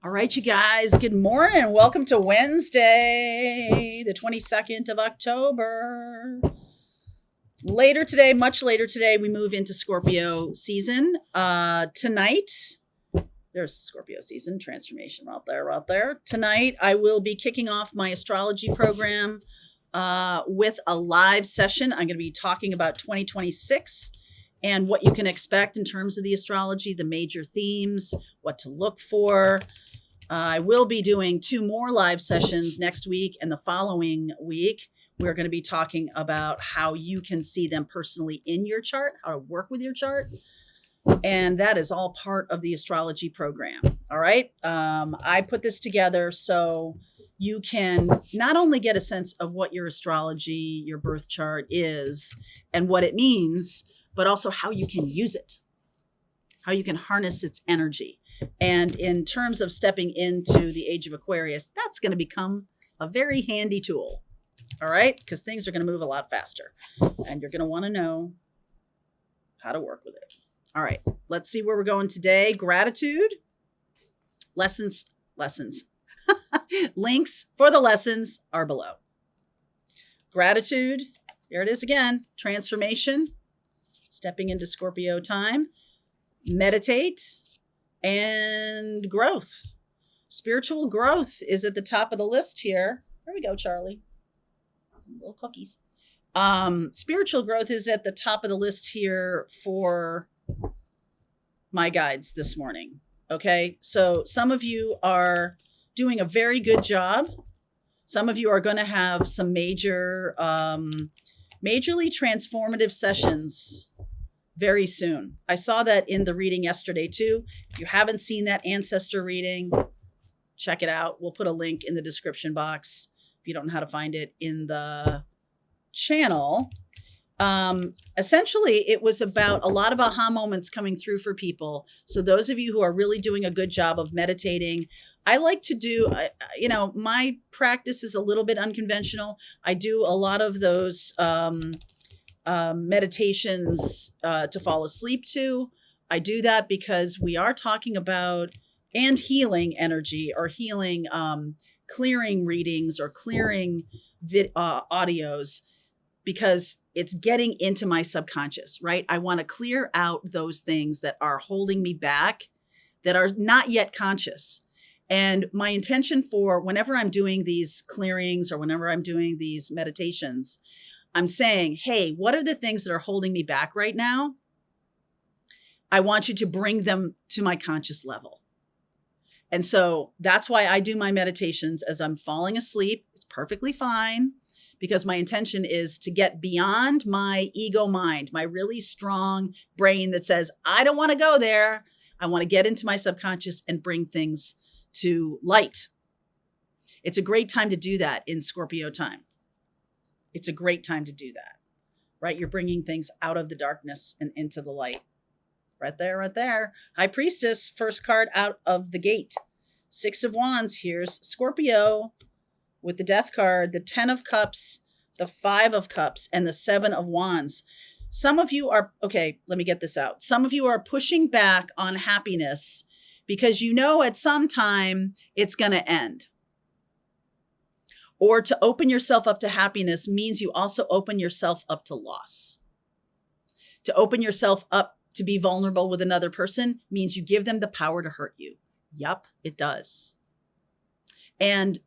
All right, you guys, good morning. Welcome to Wednesday, the 22nd of October. Later today, much later today, we move into Scorpio season. Tonight, there's Scorpio season, transformation right there. Tonight, I will be kicking off my astrology program with a live session. I'm going to be talking about 2026 and what you can expect in terms of the astrology, the major themes, what to look for. I will be doing 2 more live sessions next week and the following week. We're going to be talking about how you can see them personally in your chart, how to work with your chart. And that is all part of the astrology program. All right. I put this together so you can not only get a sense of what your astrology, your birth chart is and what it means, but also how you can use it, how you can harness its energy. And in terms of stepping into the age of Aquarius, that's going to become a very handy tool. All right. Because things are going to move a lot faster and you're going to want to know how to work with it. All right. Let's see where we're going today. Gratitude, lessons. Links for the lessons are below. Gratitude. Here it is again. Transformation. Stepping into Scorpio time. Meditate. And growth. Spiritual growth is at the top of the list here. There we go, Charlie. Some little cookies. Spiritual growth is at the top of the list here for my guides this morning. Okay, so some of you are doing a very good job. Some of you are going to have some majorly transformative sessions very soon. I saw that in the reading yesterday too. If you haven't seen that ancestor reading, check it out. We'll put a link in the description box if you don't know how to find it in the channel. Essentially, it was about a lot of aha moments coming through for people. So those of you who are really doing a good job of meditating, I like to do, my practice is a little bit unconventional. I do a lot of those meditations to fall asleep to. I do that because we are talking about and healing energy or healing clearing readings or clearing audios because it's getting into my subconscious, right? I want to clear out those things that are holding me back that are not yet conscious. And my intention for whenever I'm doing these clearings or whenever I'm doing these meditations, I'm saying, hey, what are the things that are holding me back right now? I want you to bring them to my conscious level. And so that's why I do my meditations as I'm falling asleep. It's perfectly fine because my intention is to get beyond my ego mind, my really strong brain that says, I don't want to go there. I want to get into my subconscious and bring things to light. It's a great time to do that in Scorpio time. It's a great time to do that, right? You're bringing things out of the darkness and into the light. Right there, right there. High Priestess, first card out of the gate. 6 of Wands. Here's Scorpio with the Death card, the 10 of Cups, the 5 of Cups, and the 7 of Wands. Some of you are, okay, let me get this out. Some of you are pushing back on happiness because you know at some time it's going to end. Or to open yourself up to happiness means you also open yourself up to loss. To open yourself up to be vulnerable with another person means you give them the power to hurt you. Yup, it does. And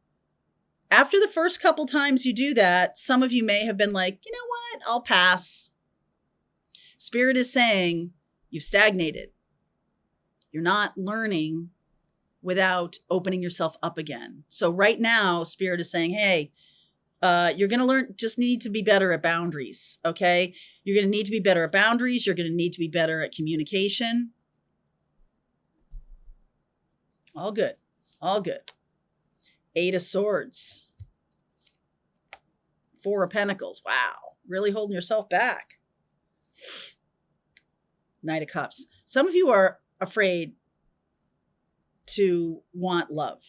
after the first couple times you do that, some of you may have been like, you know what, I'll pass. Spirit is saying you've stagnated. You're not learning without opening yourself up again. So right now, Spirit is saying, hey, you're going to learn, just need to be better at boundaries. Okay. You're going to need to be better at boundaries. You're going to need to be better at communication. All good. All good. 8 of Swords. 4 of Pentacles. Wow. Really holding yourself back. Knight of Cups. Some of you are afraid to want love.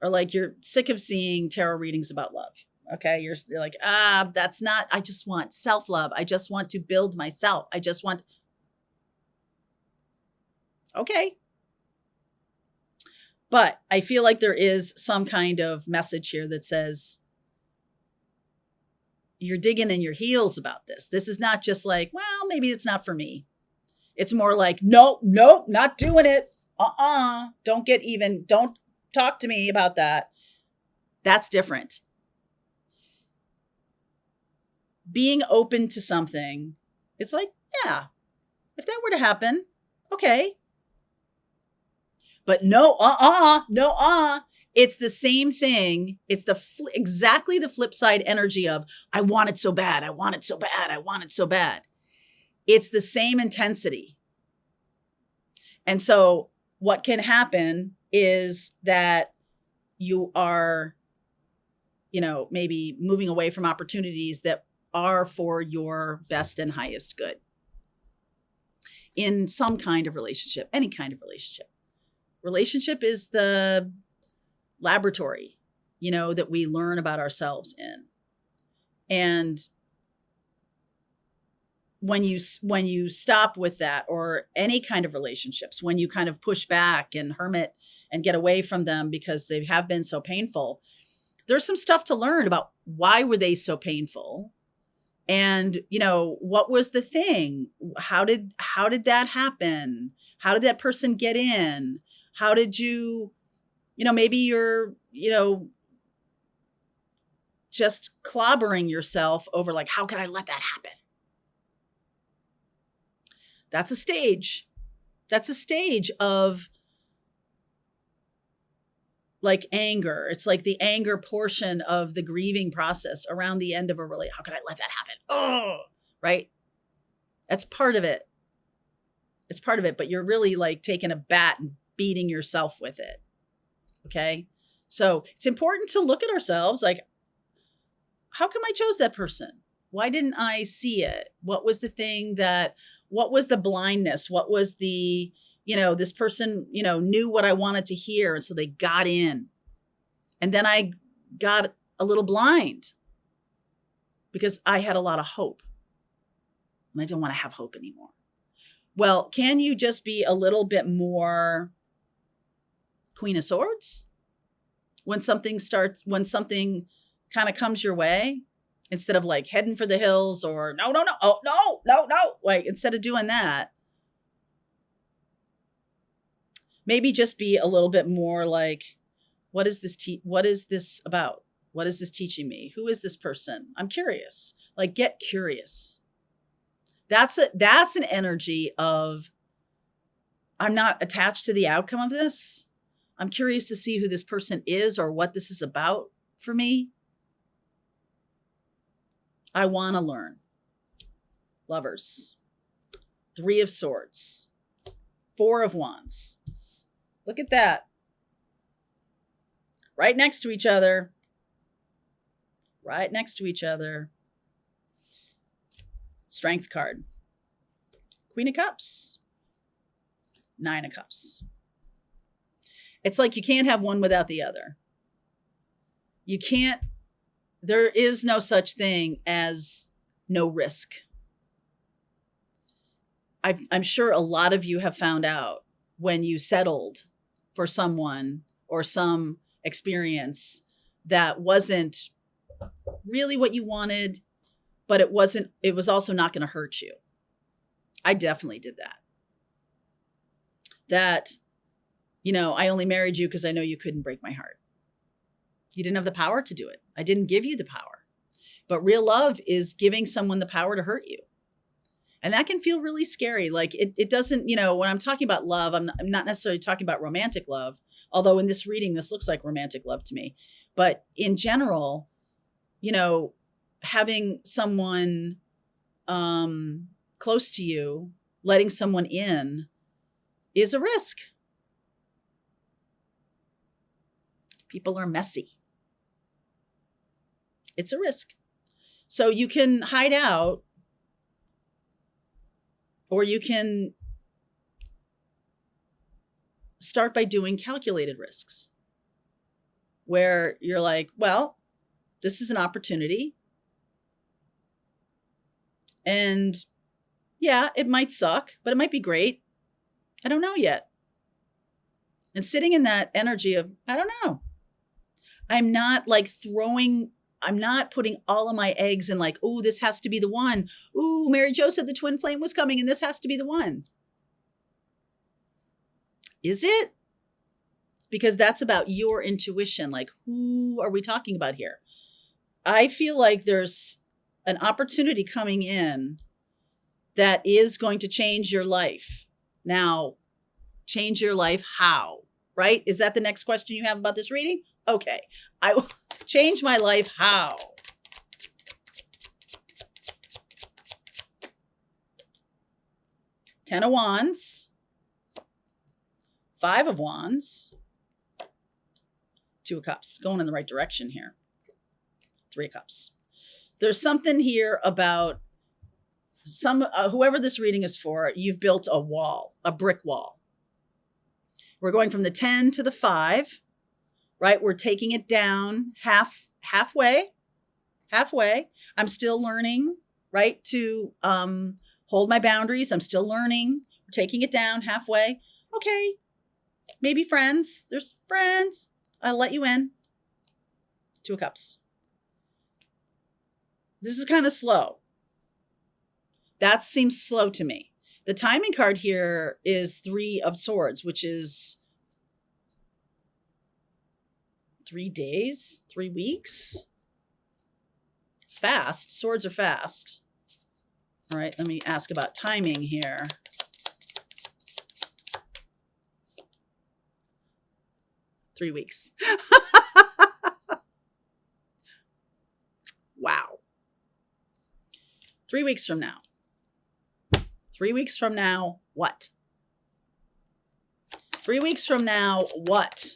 Or like you're sick of seeing tarot readings about love. Okay. You're like, that's not, I just want self-love. I just want to build myself. I just want. Okay. But I feel like there is some kind of message here that says you're digging in your heels about this. This is not just like, well, maybe it's not for me. It's more like, no, not doing it. Don't talk to me about that. That's different. Being open to something, it's like, yeah, if that were to happen, okay. But no, it's the same thing. It's exactly the flip side energy of, I want it so bad. I want it so bad. I want it so bad. It's the same intensity. And so what can happen is that you are, maybe moving away from opportunities that are for your best and highest good in some kind of relationship, any kind of relationship. Relationship is the laboratory, that we learn about ourselves in. And when you stop with that, or any kind of relationships, when you kind of push back and hermit and get away from them because they have been so painful, there's some stuff to learn about why were they so painful. And, what was the thing? How did that happen? How did that person get in? How did you, maybe you're, just clobbering yourself over like, how could I let that happen? That's a stage. That's a stage of like anger. It's like the anger portion of the grieving process around the end of a relationship. How could I let that happen? Oh, right. That's part of it. It's part of it, but you're really like taking a bat and beating yourself with it. Okay. So it's important to look at ourselves like, how come I chose that person? Why didn't I see it? What was the thing what was the blindness? What was the, this person, knew what I wanted to hear. And so they got in. And then I got a little blind because I had a lot of hope. And I don't want to have hope anymore. Well, can you just be a little bit more Queen of Swords when something kind of comes your way, instead of like heading for the hills or no, oh, no. Like, instead of doing that, maybe just be a little bit more like, what is this about? What is this teaching me? Who is this person? I'm curious. Like, get curious. That's an energy of, I'm not attached to the outcome of this. I'm curious to see who this person is or what this is about for me. I want to learn. Lovers. 3 of Swords. 4 of Wands. Look at that. Right next to each other. Right next to each other. Strength card. Queen of Cups. 9 of Cups. It's like you can't have one without the other. You can't. There is no such thing as no risk. I'm sure a lot of you have found out when you settled for someone or some experience that wasn't really what you wanted, but it was also not going to hurt you. I definitely did that. I only married you because I know you couldn't break my heart. You didn't have the power to do it. I didn't give you the power. But real love is giving someone the power to hurt you. And that can feel really scary. Like it doesn't, when I'm talking about love, I'm not necessarily talking about romantic love. Although in this reading, this looks like romantic love to me. But in general, having someone close to you, letting someone in is a risk. People are messy. It's a risk. So you can hide out, or you can start by doing calculated risks where you're like, well, this is an opportunity. And yeah, it might suck, but it might be great. I don't know yet. And sitting in that energy of, I don't know. I'm not I'm not putting all of my eggs in like, oh, this has to be the one. Ooh, Mary Jo said the twin flame was coming and this has to be the one. Is it? Because that's about your intuition. Like, who are we talking about here? I feel like there's an opportunity coming in that is going to change your life. Now, change your life how? Right? Is that the next question you have about this reading? Okay. I will change my life how? Ten of Wands, Five of Wands, Two of Cups. Going in the right direction here. Three of Cups. There's something here about whoever this reading is for, you've built a wall, a brick wall. We're going from the 10 to the 5, right? We're taking it down halfway. I'm still learning, right? To hold my boundaries. I'm still learning. We're taking it down halfway. Okay. Maybe friends. There's friends. I'll let you in. Two of Cups. This is kind of slow. That seems slow to me. The timing card here is Three of Swords, which is 3 days, 3 weeks. It's fast. Swords are fast. All right, let me ask about timing here. Three weeks. Wow. 3 weeks from now. 3 weeks from now, what? 3 weeks from now, what?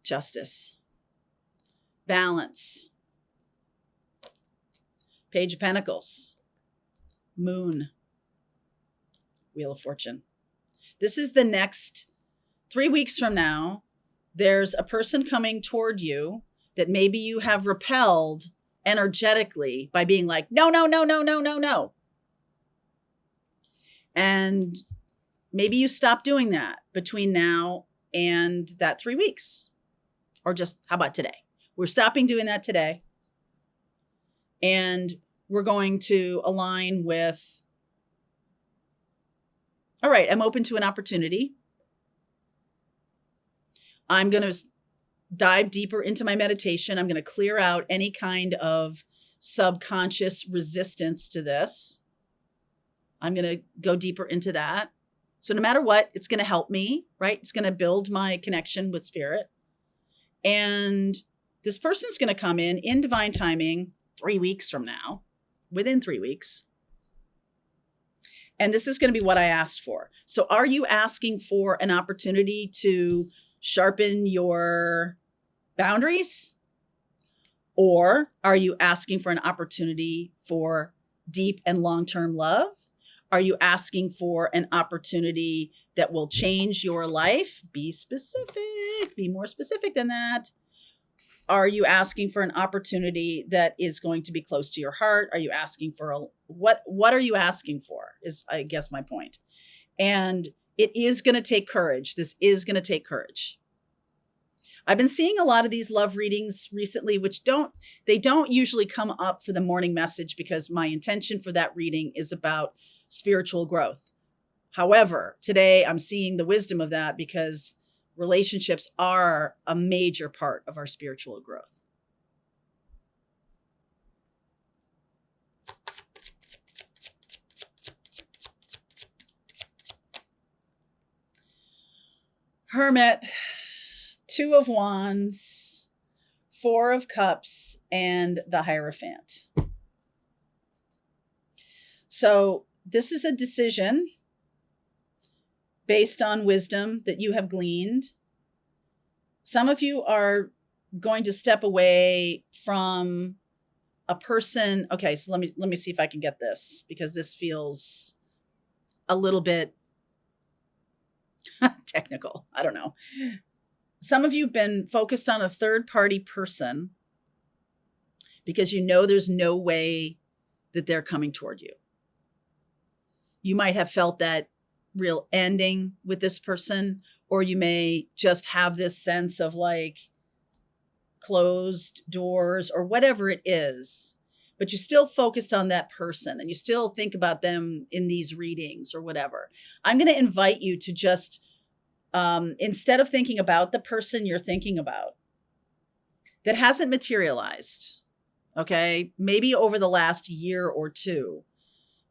Justice. Balance. Page of Pentacles. Moon. Wheel of Fortune. This is the next 3 weeks from now. There's a person coming toward you that maybe you have repelled energetically by being like, no, no, no, no, no, no, no. And maybe you stop doing that between now and that 3 weeks. Or just, how about today? We're stopping doing that today. And we're going to align with, all right, I'm open to an opportunity. I'm going to dive deeper into my meditation. I'm going to clear out any kind of subconscious resistance to this. I'm going to go deeper into that. So no matter what, it's going to help me, right? It's going to build my connection with spirit. And this person's going to come in divine timing 3 weeks from now, within 3 weeks. And this is going to be what I asked for. So are you asking for an opportunity to sharpen your boundaries? Or are you asking for an opportunity for deep and long-term love? Are you asking for an opportunity that will change your life? Be specific. Be more specific than that. Are you asking for an opportunity that is going to be close to your heart? Are you asking for what are you asking for is, I guess, my point. And it is going to take courage. This is going to take courage. I've been seeing a lot of these love readings recently, which don't usually come up for the morning message because my intention for that reading is about spiritual growth. However, today I'm seeing the wisdom of that because relationships are a major part of our spiritual growth. Hermit, Two of Wands, Four of Cups, and the Hierophant. So this is a decision based on wisdom that you have gleaned. Some of you are going to step away from a person. Okay, so let me see if I can get this because this feels a little bit technical. I don't know. Some of you have been focused on a third-party person because you know there's no way that they're coming toward you. You might have felt that real ending with this person, or you may just have this sense of like closed doors or whatever it is, but you're still focused on that person and you still think about them in these readings or whatever. I'm going to invite you to just, instead of thinking about the person you're thinking about that hasn't materialized, okay, maybe over the last year or two,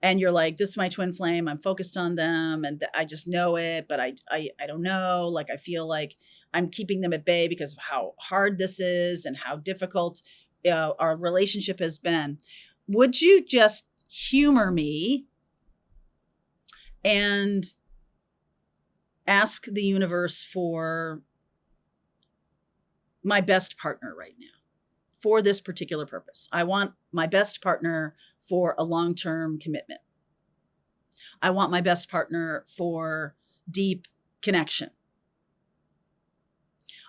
and you're like, this is my twin flame, I'm focused on them and I just know it, but I don't know, like I feel like I'm keeping them at bay because of how hard this is and how difficult our relationship has been. Would you just humor me and ask the universe for my best partner right now for this particular purpose? I want my best partner for a long-term commitment. I want my best partner for deep connection.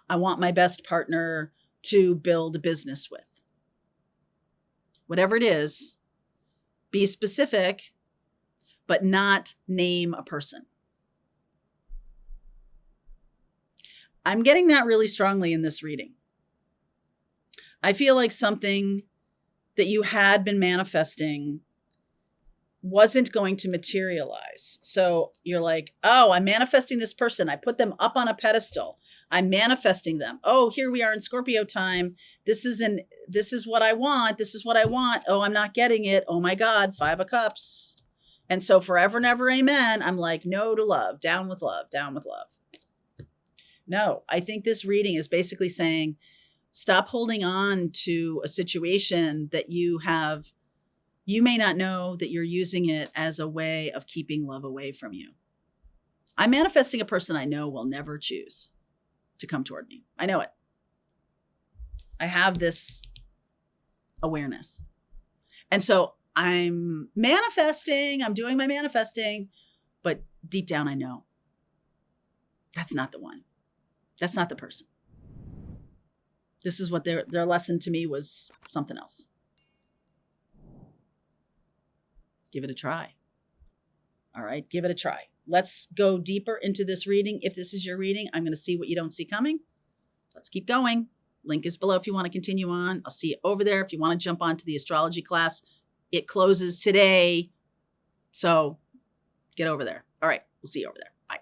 I want my best partner to build a business with. Whatever it is, be specific, but not name a person. I'm getting that really strongly in this reading. I feel like something that you had been manifesting wasn't going to materialize. So you're like, oh, I'm manifesting this person. I put them up on a pedestal. I'm manifesting them. Oh, here we are in Scorpio time. This is what I want. This is what I want. Oh, I'm not getting it. Oh my God, 5 of Cups. And so forever and ever, amen. I'm like, no to love, down with love, down with love. No, I think this reading is basically saying, stop holding on to a situation that you have. You may not know that you're using it as a way of keeping love away from you. I'm manifesting a person I know will never choose to come toward me. I know it. I have this awareness. And so I'm manifesting, I'm doing my manifesting, but deep down I know that's not the one. That's not the person. This is what their lesson to me was, something else. Give it a try. All right, give it a try. Let's go deeper into this reading. If this is your reading, I'm going to see what you don't see coming. Let's keep going. Link is below if you want to continue on. I'll see you over there if you want to jump onto the astrology class. It closes today, so get over there. All right, we'll see you over there. Bye.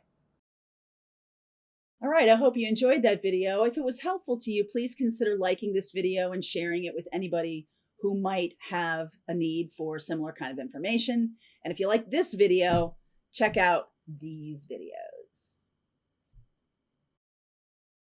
All right, I hope you enjoyed that video. If it was helpful to you, please consider liking this video and sharing it with anybody who might have a need for similar kind of information. And if you like this video, check out these videos.